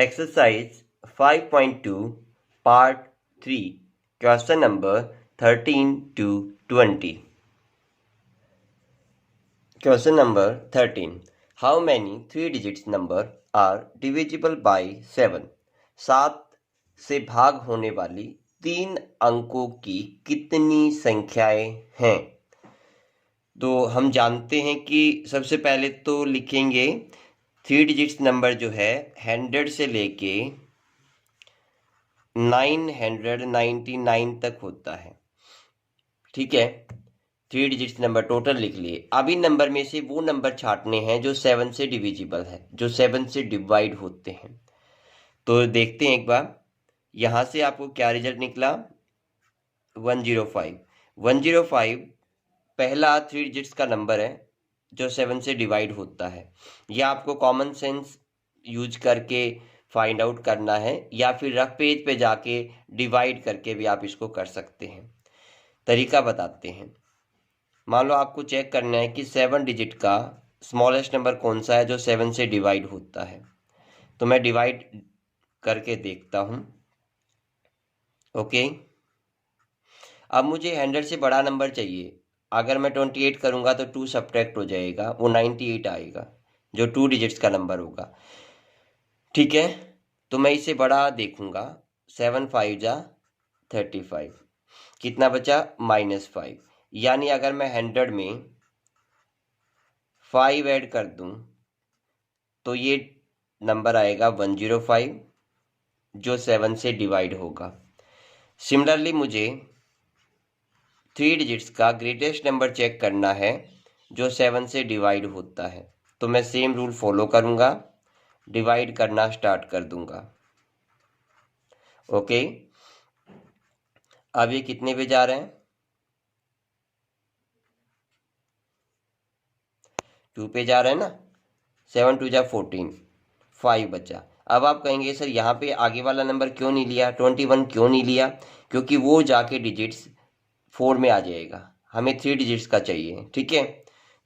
Exercise 5.2 Part 3 Question number 13 to 20. Question number 13. How many 3 digits number are divisible by 7? 7 से भाग होने वाली 3 अंकों की कितनी संख्याएं हैं? तो हम जानते हैं कि सबसे पहले तो लिखेंगे 3 डिजिट्स नंबर जो है 100 से लेके 999 तक होता है। ठीक है, 3 डिजिट्स नंबर टोटल लिख लिए। अब इन नंबर में से वो नंबर छांटने हैं जो 7 से डिविजिबल है, जो 7 से डिवाइड होते हैं। तो देखते हैं एक बार, यहाँ से आपको क्या रिजल्ट निकला? 105। 105 पहला 3 डिजिट्स का नंबर है जो 7 से डिवाइड होता है। यह आपको कॉमन सेंस यूज करके फाइंड आउट करना है, या फिर रफ पेज पे जाके डिवाइड करके भी आप इसको कर सकते हैं। तरीका बताते हैं। मान लो आपको चेक करना है कि 7 डिजिट का स्मॉलेस्ट नंबर कौन सा है जो 7 से डिवाइड होता है। तो मैं डिवाइड करके देखता हूँ। ओके, अब मुझे 100 से बड़ा नंबर चाहिए। अगर मैं 28 करूँगा तो 2 सब्ट्रैक्ट हो जाएगा, वो 98 आएगा जो 2 डिजिट्स का नंबर होगा। ठीक है, तो मैं इसे बड़ा देखूंगा। 7 5 जा 35, कितना बचा? -5। यानी अगर मैं 100 में 5 ऐड कर दूं तो ये नंबर आएगा 105 जो 7 से डिवाइड होगा। सिमिलरली मुझे 3 डिजिट्स का ग्रेटेस्ट नंबर चेक करना है जो 7 से डिवाइड होता है। तो मैं सेम रूल फॉलो करूंगा, डिवाइड करना स्टार्ट कर दूंगा। ओके, अब ये कितने पे जा रहे हैं? 2 पे जा रहे हैं ना। 7 2 जा 14, 5 बचा। अब आप कहेंगे सर यहाँ पे आगे वाला नंबर क्यों नहीं लिया, 21 क्यों नहीं लिया? क्योंकि वो जाके डिजिट्स 4 में आ जाएगा, हमें 3 डिजिट्स का चाहिए। ठीक है,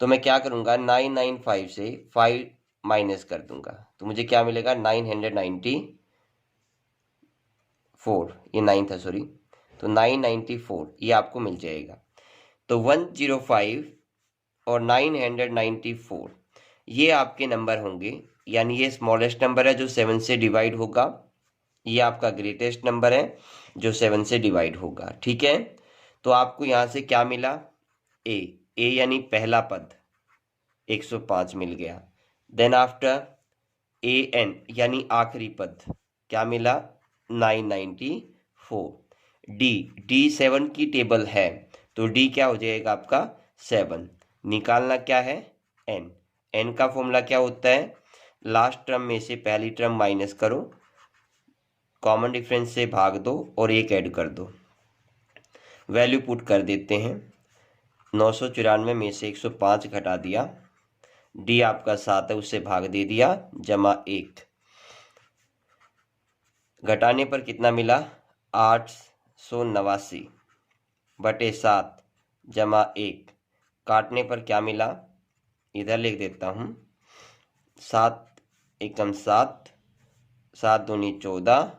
तो मैं क्या करूँगा, 995 से 5 माइनस कर दूंगा तो मुझे क्या मिलेगा? 994। ये 9 था, सॉरी, तो 994 ये आपको मिल जाएगा। तो 105 और 994 ये आपके नंबर होंगे, यानी ये स्मॉलेस्ट नंबर है जो 7 से डिवाइड होगा, ये आपका ग्रेटेस्ट नंबर है जो 7 से डिवाइड होगा। ठीक है, तो आपको यहाँ से क्या मिला? ए यानी पहला पद 105 मिल गया। देन आफ्टर एन यानी आखिरी पद क्या मिला? 994। डी 7 की टेबल है तो डी क्या हो जाएगा आपका? 7। निकालना क्या है? एन का फॉर्मूला क्या होता है? लास्ट टर्म में से पहली टर्म माइनस करो, कॉमन डिफरेंस से भाग दो और एक ऐड कर दो। वैल्यू पुट कर देते हैं। 994 में से 105 घटा दिया, डी आपका 7 है उससे भाग दे दिया, जमा 1। घटाने पर कितना मिला? 889 बटे 7 जमा 1। काटने पर क्या मिला? इधर लिख देता हूँ, 7 एकम 7, 7 दूनी 14,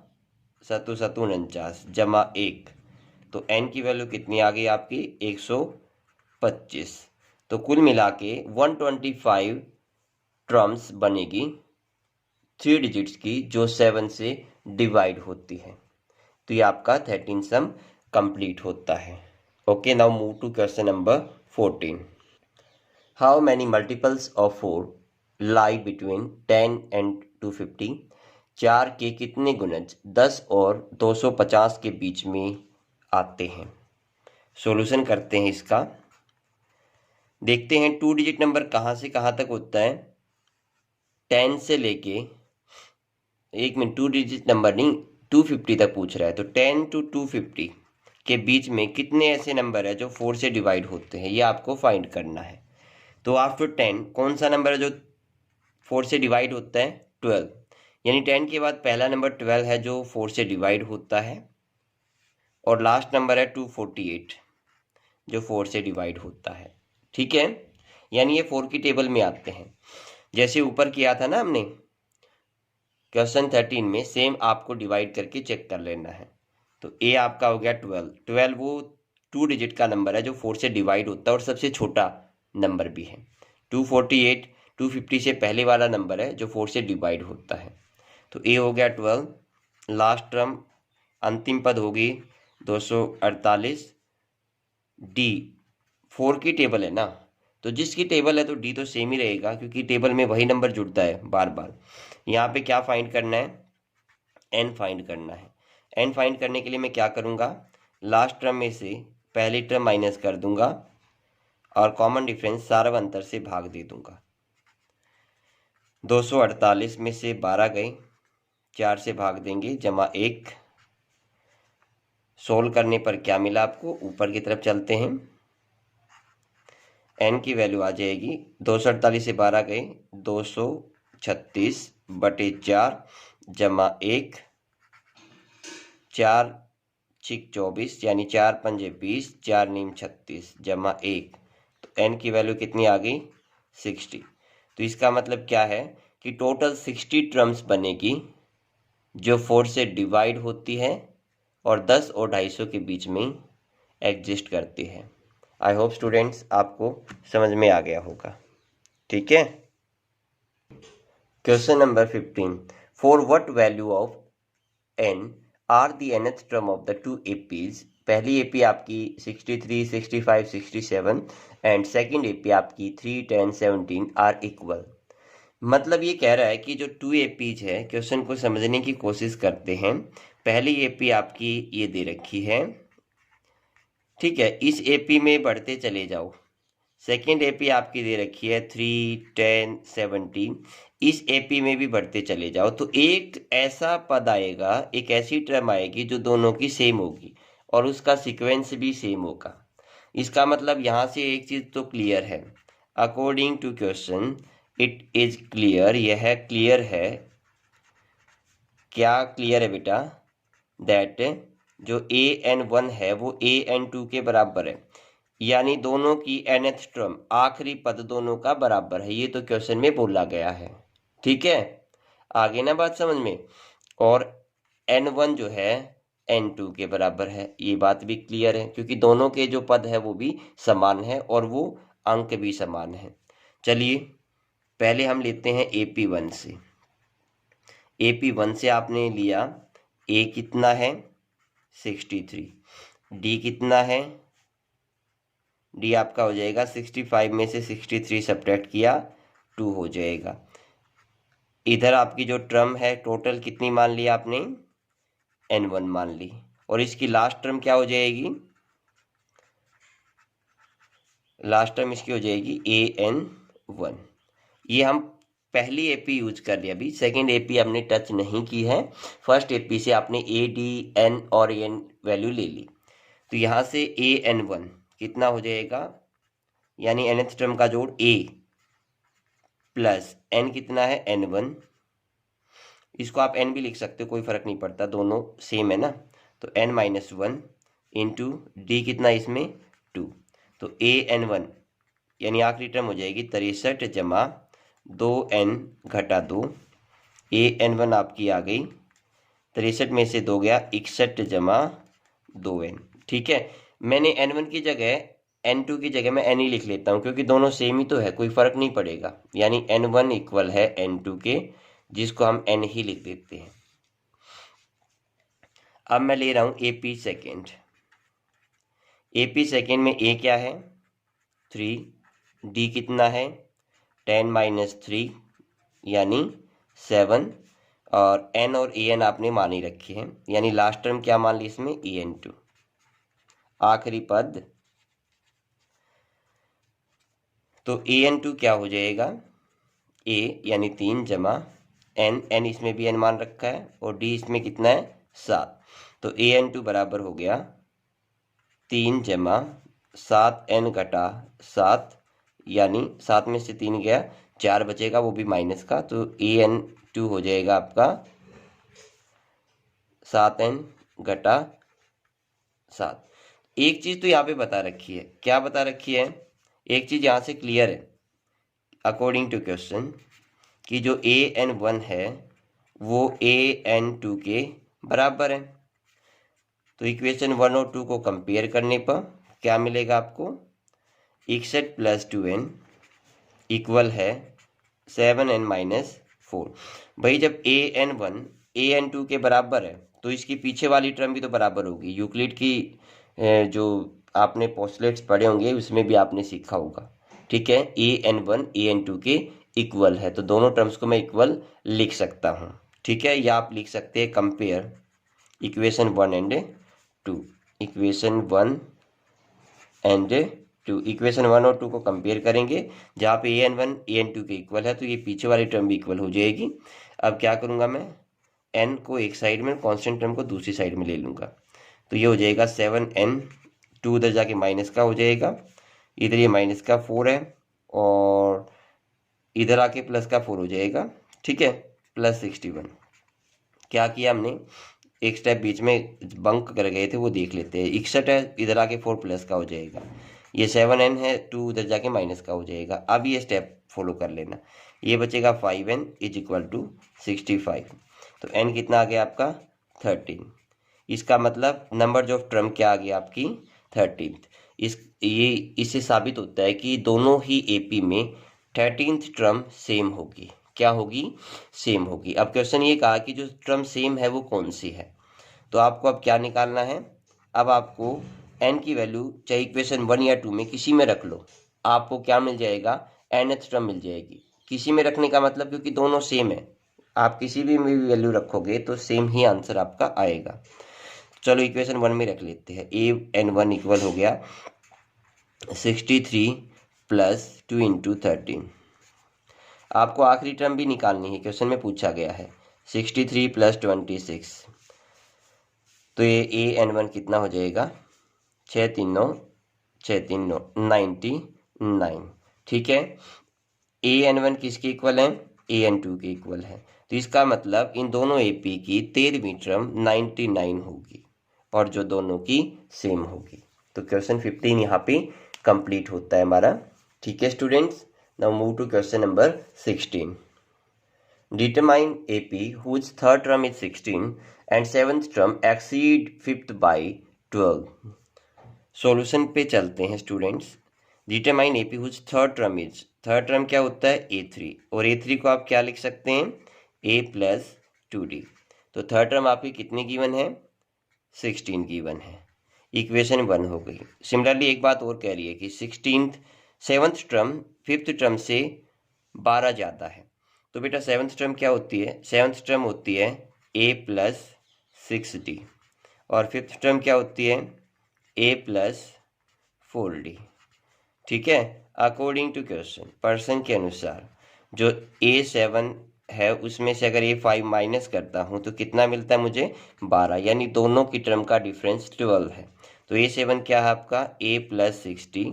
7 7 49 जमा 1। तो n की वैल्यू कितनी आ गई आपकी? 125। तो कुल मिला के 125 टर्म्स बनेगी 3 डिजिट्स की जो 7 से डिवाइड होती है। तो ये आपका 13 सम कंप्लीट होता है। Okay, now move to question number 14। How many multiples of 4 lie between 10 and 250? 4 के कितने गुणज 10 और 250 के बीच में आते हैं? सॉल्यूशन करते हैं इसका। देखते हैं 2 डिजिट नंबर कहाँ से कहाँ तक होता है। 10 से लेके, 1 मिनट, 2 डिजिट नंबर नहीं, 250 तक पूछ रहा है। तो 10 to 250 के बीच में कितने ऐसे नंबर है जो 4 से डिवाइड होते हैं, ये आपको फाइंड करना है। तो आफ्टर 10 कौन सा नंबर है जो 4 से डिवाइड होता है? 12। यानी 10 के बाद पहला नंबर 12 है जो 4 से डिवाइड होता है, और लास्ट नंबर है 248 जो 4 से डिवाइड होता है। ठीक है, यानी ये 4 की टेबल में आते हैं। जैसे ऊपर किया था ना हमने, क्वेश्चन 13 में सेम आपको डिवाइड करके चेक कर लेना है। तो ए आपका हो गया 12 वो 2 डिजिट का नंबर है जो 4 से डिवाइड होता है और सबसे छोटा नंबर भी है। 248 250 से पहले वाला नंबर है जो 4 से डिवाइड होता है। तो ए हो गया 12, लास्ट टर्म अंतिम पद होगी 248। डी 4 की टेबल है ना, तो जिसकी टेबल है तो डी तो सेम ही रहेगा क्योंकि टेबल में वही नंबर जुड़ता है बार बार। यहाँ पे क्या फाइंड करना है, एन फाइंड करना है। एन फाइंड करने के लिए मैं क्या करूँगा, लास्ट टर्म में से पहली टर्म माइनस कर दूंगा और कॉमन डिफरेंस सारा अंतर से भाग दे दूंगा। 248 में से 12 गए, 4 से भाग देंगे जमा 1। सोल्व करने पर क्या मिला आपको, ऊपर की तरफ चलते हैं। एन की वैल्यू आ जाएगी 248 से 12 गए 236 बटे 4 जमा 1, 4 6 24 यानी 4 पंजे 20, 4 नीम 36 जमा 1। तो एन की वैल्यू कितनी आ गई 60। तो इसका मतलब क्या है कि टोटल 60 टर्म्स बनेगी जो 4 से डिवाइड होती है और 10 और 250 के बीच में एग्जिस्ट करती है। आई होप स्टूडेंट्स आपको समझ में आ गया होगा। ठीक है। Question number 15, for what value of n are the nth term of the two APs. पहली एपी आपकी 63 65 67 एंड सेकंड एपी आपकी 3 10 17 आर इक्वल। मतलब ये कह रहा है कि जो टू एपीज है, क्वेश्चन को समझने की कोशिश करते हैं। पहली एपी आपकी ये दे रखी है, ठीक है, इस एपी में बढ़ते चले जाओ। सेकेंड एपी आपकी दे रखी है 3 10 17, इस एपी में भी बढ़ते चले जाओ। तो एक ऐसा पद आएगा, एक ऐसी टर्म आएगी जो दोनों की सेम होगी और उसका सीक्वेंस भी सेम होगा। इसका मतलब यहाँ से एक चीज़ तो क्लियर है, according to question it is clear. यह क्लियर है। क्या क्लियर है बेटा, दैट जो an1 है वो an2 के बराबर है, यानी दोनों की nth टर्म आखिरी पद दोनों का बराबर है। ये तो क्वेश्चन में बोला गया है। ठीक है, आगे ना बात समझ में। और n1 जो है n2 के बराबर है, ये बात भी क्लियर है क्योंकि दोनों के जो पद है वो भी समान है और वो अंक भी समान है। चलिए पहले हम लेते हैं AP1 से। AP1 से आपने लिया A कितना है 63, D कितना है, D आपका हो जाएगा 65 में से 63 सब्ट्रैक्ट किया 2 हो जाएगा। इधर आपकी जो टर्म है टोटल कितनी मान ली आपने, n1 मान ली, और इसकी लास्ट टर्म क्या हो जाएगी, लास्ट टर्म इसकी हो जाएगी an1। ये हम पहली एपी यूज कर लिया, अभी सेकेंड एपी हमने टच नहीं की है। फर्स्ट एपी से आपने ए डी एन और एन वैल्यू ले ली। तो यहाँ से an1 कितना हो जाएगा, यानी nth टर्म का जोड़ a प्लस n कितना है n1। इसको आप n भी लिख सकते हो, कोई फर्क नहीं पड़ता, दोनों सेम है ना। तो n-1 इंटू डी कितना इसमें 2। तो an1 यानी आखिरी टर्म हो जाएगी 63 जमा 2n घटा 2। an1 आपकी आ गई 63 में से 2 गया 61 जमा 2n। ठीक है, मैंने n1 की जगह n2 की जगह मैं n ही लिख लेता हूँ क्योंकि दोनों सेम ही तो है, कोई फर्क नहीं पड़ेगा। यानी n1 इक्वल है n2 के, जिसको हम n ही लिख देते हैं। अब मैं ले रहा हूँ AP सेकेंड। AP सेकेंड में A क्या है 3, D कितना है 10 - 3 यानी 7, और n और an आपने मान ही रखी है, यानी लास्ट टर्म क्या मान ली इसमें an2, आखिरी पद। तो an2 क्या हो जाएगा, a यानी 3 जमा n इसमें भी n मान रखा है और d इसमें कितना है 7। तो an2 बराबर हो गया 3 जमा 7n घटा 7, यानी 7 में से 3 गया 4 बचेगा, वो भी माइनस का। तो an2 हो जाएगा आपका 7n घटा 7। एक चीज़ तो यहाँ पे बता रखी है, क्या बता रखी है, एक चीज़ यहाँ से क्लियर है अकॉर्डिंग टू क्वेश्चन कि जो an1 है वो an2 के बराबर है। तो इक्वेशन 1 और 2 को कंपेयर करने पर क्या मिलेगा आपको, 61 + 2n इक्वल है 7n-4। भाई जब an1 an2 के बराबर है तो इसकी पीछे वाली टर्म भी तो बराबर होगी। यूक्लिड की जो आपने पोस्टलेट्स पढ़े होंगे उसमें भी आपने सीखा होगा। ठीक है, an1 an2 के इक्वल है तो दोनों टर्म्स को मैं इक्वल लिख सकता हूँ। ठीक है, या आप लिख सकते हैं compare equation 1 and 2। Equation 1 and 2, equation 1 और 2 को कंपेयर करेंगे। जहाँ पे an1 an2 के इक्वल है तो ये पीछे वाली टर्म भी इक्वल हो जाएगी। अब क्या करूँगा मैं, n को एक साइड में, कांस्टेंट टर्म को दूसरी साइड में ले लूँगा। तो ये हो जाएगा 7n, 2 उधर जाके माइनस का हो जाएगा, इधर ये माइनस का 4 है और इधर आके प्लस का 4 हो जाएगा। ठीक है, +61। क्या किया हमने, एक स्टेप बीच में बंक कर गए थे वो देख लेते हैं। 61 है, इधर आके 4 प्लस का हो जाएगा, ये 7n है, 2 उधर जाके माइनस का हो जाएगा। अब ये स्टेप फॉलो कर लेना, ये बचेगा 5n = 65। तो n कितना आ गया आपका 13। इसका मतलब नंबर ऑफ टर्म क्या आ गया आपकी 13th। इससे साबित होता है कि दोनों ही एपी में 13th टर्म सेम होगी। क्या होगी, सेम होगी। अब क्वेश्चन ये कहा कि जो टर्म सेम है वो कौन सी है, तो आपको अब क्या निकालना है, अब आपको n की वैल्यू चाहे इक्वेशन 1 या 2 में किसी में रख लो, आपको क्या मिल जाएगा, nth टर्म मिल जाएगी। किसी में रखने का मतलब क्योंकि दोनों सेम है, आप किसी भी में वैल्यू रखोगे तो सेम ही आंसर आपका आएगा। चलो इक्वेशन 1 में रख लेते हैं, an1 इक्वल हो गया 63 + 2 × 13। आपको आखिरी टर्म भी निकालनी है, क्वेश्चन में पूछा गया है 63 + 26। तो ये an1 कितना हो जाएगा, 6 3 9 99। ठीक है, an1 किसके इक्वल है, an2 के इक्वल है। तो इसका मतलब इन दोनों एपी की 13वीं टर्म 99 होगी और जो दोनों की सेम होगी। तो क्वेश्चन 15 यहाँ पे कंप्लीट होता है हमारा। ठीक है students, now move to question number 16। Determine AP whose third term is 16 and seventh term exceed fifth by 12। Solution पे चलते हैं students. Determine AP whose third term is, third term क्या होता है A3, और A3 को आप क्या लिख सकते हैं, A + 2D। तो थर्ड टर्म आपकी कितनी गिवन है, 16 गिवन है। इक्वेशन 1 हो गई। सिमिलरली एक बात और कह रही है कि 7th टर्म 5th टर्म से 12 ज़्यादा है। तो बेटा 7th टर्म क्या होती है, 7th टर्म होती है A + 6D और 5th टर्म क्या होती है A + 4D। ठीक है, अकॉर्डिंग टू क्वेश्चन पर्सन के अनुसार जो A7 है उसमें से अगर A5 माइनस करता हूँ तो कितना मिलता है मुझे 12, यानी दोनों की टर्म का डिफरेंस 12 है। तो A7 क्या है आपका A + 6D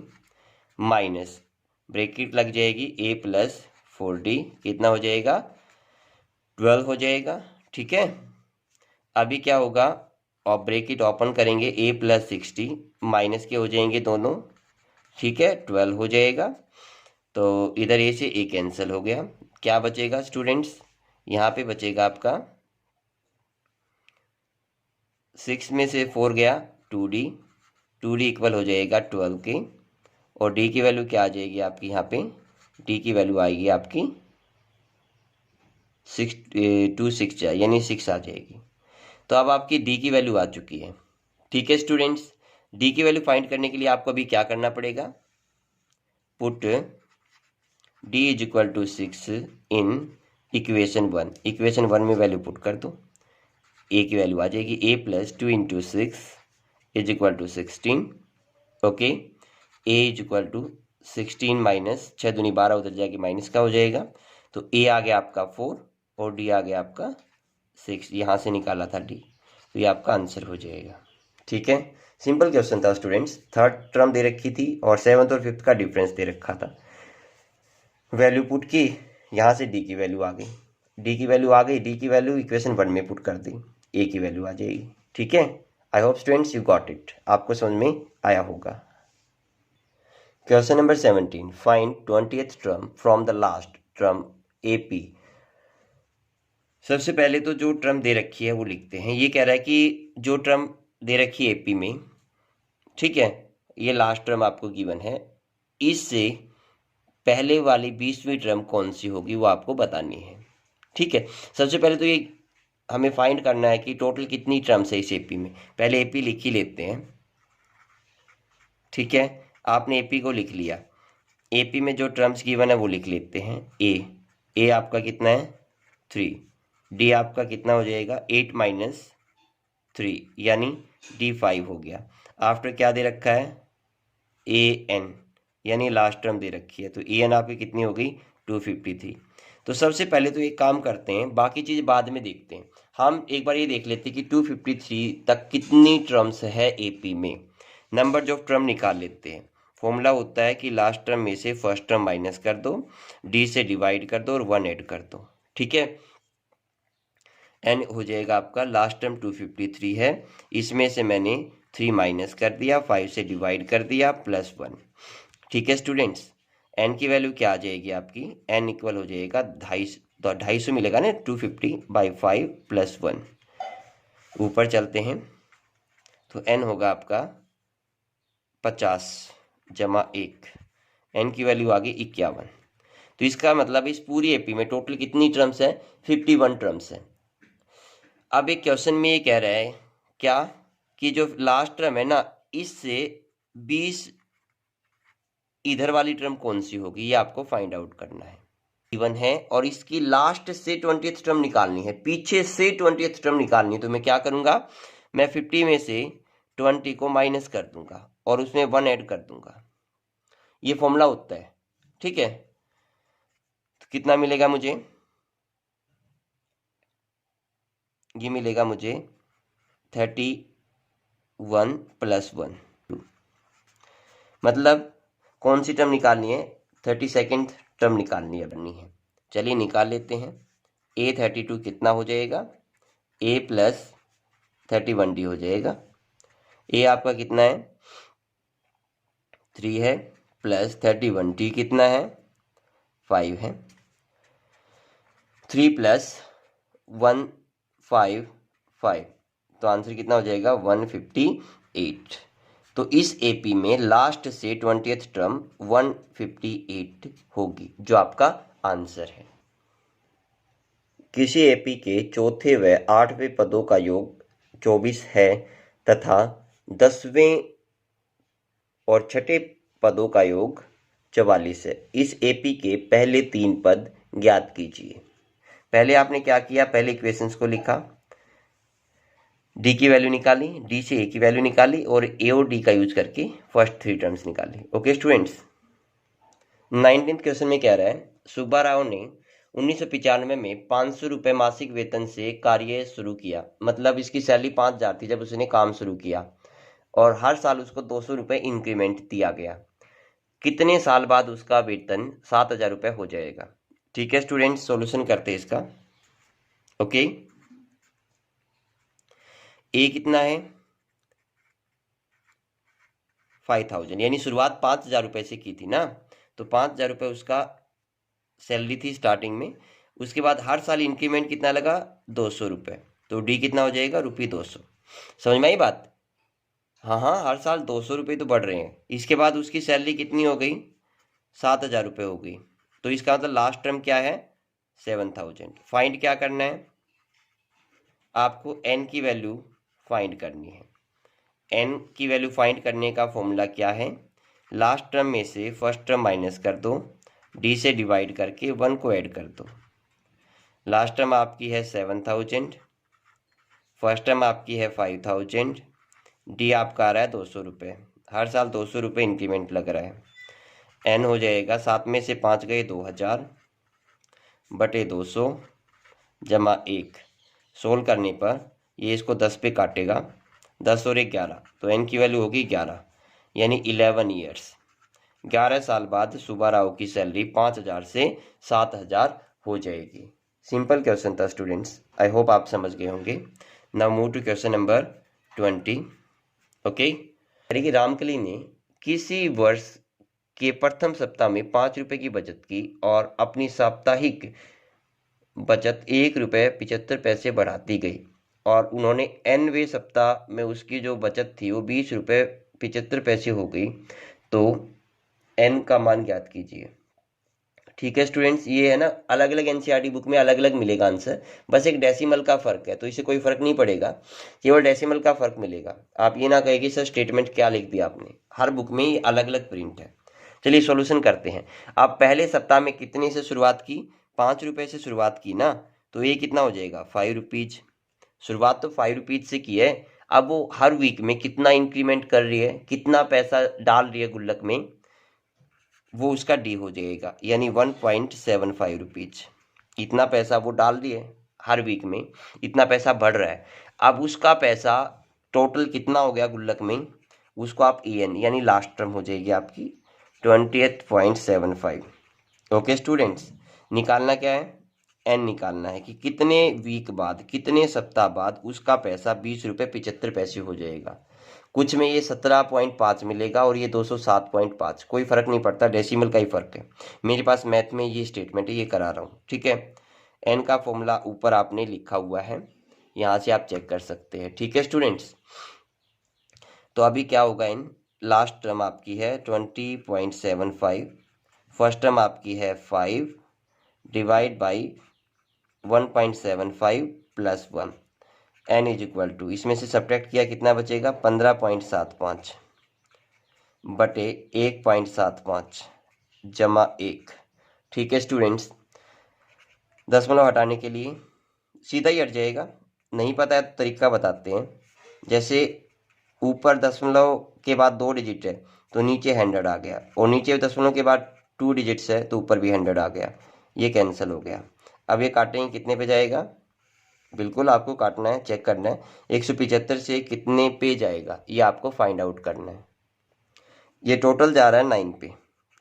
माइनस ब्रैकेट लग जाएगी A + 4D, कितना हो जाएगा 12 हो जाएगा। ठीक है, अभी क्या होगा, और ब्रैकेट ओपन करेंगे A + 6D माइनस के हो जाएंगे दोनों। ठीक है, 12 हो जाएगा। तो इधर A से A कैंसिल हो गया, क्या बचेगा स्टूडेंट्स, यहाँ पे बचेगा आपका 6 में से 4 गया 2D, 2D इक्वल हो जाएगा 12 के, और D की वैल्यू क्या आ जाएगी आपकी, यहाँ पे D की वैल्यू आएगी आपकी 2 6 यानी 6 आ जाएगी। तो अब आपकी D की वैल्यू आ चुकी है। ठीक है स्टूडेंट्स, D की वैल्यू फाइंड करने के लिए आपको अभी क्या करना पड़ेगा, put D = 6 in equation 1। Equation 1 में वैल्यू पुट कर दो, A की वैल्यू आ जाएगी A + 2 × 6 = 16। ओके, A = 16 माइनस 6 दूनी 12 उधर जाके माइनस का हो जाएगा। तो A आ गया आपका 4 और D आ गया आपका 6, यहाँ से निकाला था D, तो ये आपका आंसर हो जाएगा। ठीक है, सिंपल क्वेश्चन था स्टूडेंट्स। थर्ड टर्म दे रखी थी और 7th और 5th का डिफरेंस दे रखा था, वैल्यू पुट की, यहाँ से D की वैल्यू आ गई, D की वैल्यू आ गई, D की वैल्यू इक्वेशन 1 में पुट कर दी, A की वैल्यू आ जाएगी। ठीक है, I hope students you got it, आपको समझ में आया होगा। Question number 17, find 20th term from the last term AP सबसे पहले तो जो टर्म दे रखी है वो लिखते हैं। ये कह रहा है कि जो टर्म दे रखी है एपी में, ठीक है, ये लास्ट टर्म आपको गिवन है, इससे पहले वाली 20वीं टर्म कौन सी होगी वो आपको बतानी है। ठीक है, सबसे पहले तो ये हमें फाइंड करना है कि टोटल कितनी टर्म्स है इस एपी में। पहले एपी लिख ही लेते हैं। ठीक है, आपने एपी को लिख लिया, एपी में जो टर्म्स गिवन है वो लिख लेते हैं। ए आपका कितना है 3, डी आपका कितना हो जाएगा 8 माइनस 3 यानी डी 5 हो गया। आफ्टर क्या दे रखा है ए एन यानी लास्ट टर्म दे रखी है, तो ए एन आपकी कितनी हो गई 253। तो सबसे पहले तो एक काम करते हैं, बाकी चीज़ बाद में देखते हैं, हम एक बार ये देख लेते हैं कि 253 तक कितनी टर्म्स है एपी में। नंबर ऑफ टर्म निकाल लेते हैं। फॉर्मूला होता है कि लास्ट टर्म में से फर्स्ट टर्म माइनस कर दो, डी से डिवाइड कर दो और 1 ऐड कर दो। ठीक है, एन हो जाएगा आपका लास्ट टर्म 253 है, इसमें से मैंने 3 माइनस कर दिया, 5 से डिवाइड कर दिया प्लस 1। ठीक है स्टूडेंट्स, एन की वैल्यू क्या आ जाएगी आपकी, एन इक्वल हो जाएगा 250, तो 250 मिलेगा ना 250/5 प्लस 1। ऊपर चलते हैं तो एन होगा आपका 50 जमा 1, एन की वैल्यू आ गई 51। तो इसका मतलब इस पूरी एपी में टोटल कितनी टर्म्स है 51 टर्म्स है। अब एक क्वेश्चन में ये कह रहा है क्या कि जो लास्ट टर्म है ना, इससे 20 इधर वाली टर्म कौन सी होगी ये आपको फाइंड आउट करना है। गिवन है और इसकी लास्ट से 20th टर्म निकालनी है, पीछे से 20th टर्म निकालनी है। तो मैं क्या करूंगा, मैं 50 में से 20 को माइनस कर दूंगा और उसमें 1 ऐड कर दूंगा, ये फॉर्मूला होता है। ठीक है, तो कितना मिलेगा मुझे, ये मिलेगा मुझे 31 प्लस 1, मतलब कौन सी टर्म निकालनी है 32nd टर्म निकालनी है, बननी है। चलिए निकाल लेते हैं। ए 32 कितना हो जाएगा, ए प्लस 31d हो जाएगा। ए आपका कितना है 3 है, प्लस 31d कितना है 5 है, 3 प्लस 1 5 5, तो आंसर कितना हो जाएगा 158। तो इस एपी में लास्ट से 20th टर्म 158 होगी, जो आपका आंसर है। किसी एपी के चौथे व 8वें पदों का योग 24 है तथा 10वें और छठे पदों का योग 44 है। इस एपी के पहले 3 पद ज्ञात कीजिए। पहले आपने क्या किया, पहले इक्वेशंस को लिखा, डी की वैल्यू निकाली, डी से ए की वैल्यू निकाली और ए और डी का यूज करके फर्स्ट 3 टर्म्स निकाली। ओके स्टूडेंट्स, 19th क्वेश्चन में कह रहा है सुब्बा राव ने 1995 में 500 रुपये मासिक वेतन से कार्य शुरू किया, मतलब इसकी सैलरी 5000 थी जब उसने काम शुरू किया और हर साल उसको 200 रुपये इंक्रीमेंट दिया गया। कितने साल बाद उसका वेतन 7000 रुपये हो जाएगा। ठीक है स्टूडेंट्स, सॉल्यूशन करते हैं इसका। ओके, ए कितना है 5000, यानी शुरुआत 5000 रुपये से की थी ना, तो 5000 रुपये उसका सैलरी थी स्टार्टिंग में। उसके बाद हर साल इंक्रीमेंट कितना लगा 200 रुपये, तो डी कितना हो जाएगा ₹200। समझ में आई बात, हाँ हाँ, हर साल 200 रुपये तो बढ़ रहे हैं। इसके बाद उसकी सैलरी कितनी हो गई 7000 रुपये हो गई, तो इसका मतलब लास्ट टर्म क्या है 7000। फाइंड क्या करना है आपको, एन की वैल्यू फाइंड करनी है। एन की वैल्यू फाइंड करने का फॉर्मूला क्या है, लास्ट टर्म में से फर्स्ट टर्म माइनस कर दो, डी से डिवाइड करके 1 को ऐड कर दो। लास्ट टर्म आपकी है 7000, फर्स्ट टर्म आपकी है 5000, डी आपका आ रहा है 200 रुपये, हर साल 200 रुपये इंक्रीमेंट लग रहा है। एन हो जाएगा 7 में से 5 गए 2000 बटे 200 जमा 1। सोल्व करने पर ये इसको 10 पे काटेगा, 10 और 1 11, तो एन की वैल्यू होगी 11, यानी 11 ईयर्स। 11 साल बाद सुब्बा राव की सैलरी 5000 से 7000 हो जाएगी। सिंपल क्वेश्चन था स्टूडेंट्स, आई होप आप समझ गए होंगे। Now move to question number 20। Okay, कि रामकली ने किसी वर्ष के प्रथम सप्ताह में 5 रुपये की बचत की और अपनी साप्ताहिक बचत 1 रुपये 75 पैसे बढ़ाती गई और उन्होंने nवें सप्ताह में उसकी जो बचत थी वो 20 रुपये 75 पैसे हो गई, तो n का मान ज्ञात कीजिए। ठीक है स्टूडेंट्स, ये है ना, अलग अलग एनसीईआरटी बुक में अलग अलग मिलेगा आंसर, बस एक डेसिमल का फर्क है, तो इससे कोई फर्क नहीं पड़ेगा, केवल डेसिमल का फर्क मिलेगा। आप ये ना कहें कि सर स्टेटमेंट क्या लिख दिया आपने, हर बुक में ही अलग अलग प्रिंट है। चलिए सॉल्यूशन करते हैं। आप पहले सप्ताह में कितने से शुरुआत की, 5 रुपये से शुरुआत की ना, तो ये कितना हो जाएगा 5 रुपीज। शुरुआत तो 5 रुपीज से की है, अब वो हर वीक में कितना इंक्रीमेंट कर रही है, कितना पैसा डाल रही है गुल्लक में, वो उसका डी हो जाएगा, यानी 1.75 रुपीज। इतना पैसा वो डाल रही है हर वीक में, इतना पैसा बढ़ रहा है, अब उसका पैसा टोटल कितना हो गया गुल्लक में, उसको आप EN यानी लास्ट टर्म हो जाएगी आपकी 20.75। ओके स्टूडेंट्स, निकालना क्या है, N निकालना है कि कितने वीक बाद, कितने सप्ताह बाद उसका पैसा 20 रुपये 75 पैसे हो जाएगा। कुछ में ये 17.5 मिलेगा और ये 207.5, कोई फर्क नहीं पड़ता, डेसिमल का ही फर्क है। मेरे पास मैथ में ये स्टेटमेंट है, ये करा रहा हूँ। ठीक है, N का फॉर्मूला ऊपर आपने लिखा हुआ है, यहाँ से आप चेक कर सकते हैं। ठीक है स्टूडेंट्स, तो अभी क्या होगा, इन लास्ट टर्म आपकी है 20.75, फर्स्ट टर्म आपकी है 5 divide by 1.75 plus 1, N is equal to, इसमें से सब्ट्रैक्ट किया कितना बचेगा 15.75 बटे 1.75 जमा 1। ठीक है स्टूडेंट्स, दशमलव हटाने के लिए सीधा ही हट जाएगा, नहीं पता है तो तरीका बताते हैं। जैसे ऊपर दशमलव के बाद 2 डिजिट है तो नीचे 100 आ गया, और नीचे दशमलव के बाद 2 डिजिट्स है तो ऊपर भी 100 आ गया, ये कैंसिल हो गया। अब ये काटेंगे कितने पे जाएगा, बिल्कुल आपको काटना है, चेक करना है 175 से कितने पे जाएगा, ये आपको फाइंड आउट करना है। ये टोटल जा रहा है 9 पे,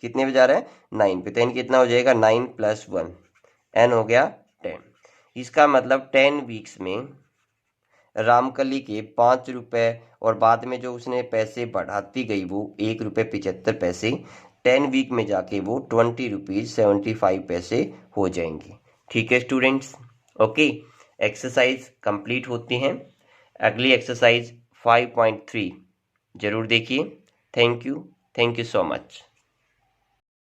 कितने पे जा रहा है 9 पे, तो n कितना हो जाएगा 9 + 1, n हो गया 10। इसका मतलब 10 वीक्स में रामकली के 5 रुपये और बाद में जो उसने पैसे बढ़ाती गई वो 1 रुपये 75 पैसे, 10 वीक में जाके वो 20 रुपीज़ 75 पैसे हो जाएंगे। ठीक है स्टूडेंट्स, ओके, एक्सरसाइज कंप्लीट होती हैं। अगली एक्सरसाइज 5.3 जरूर देखिए। Thank you so much.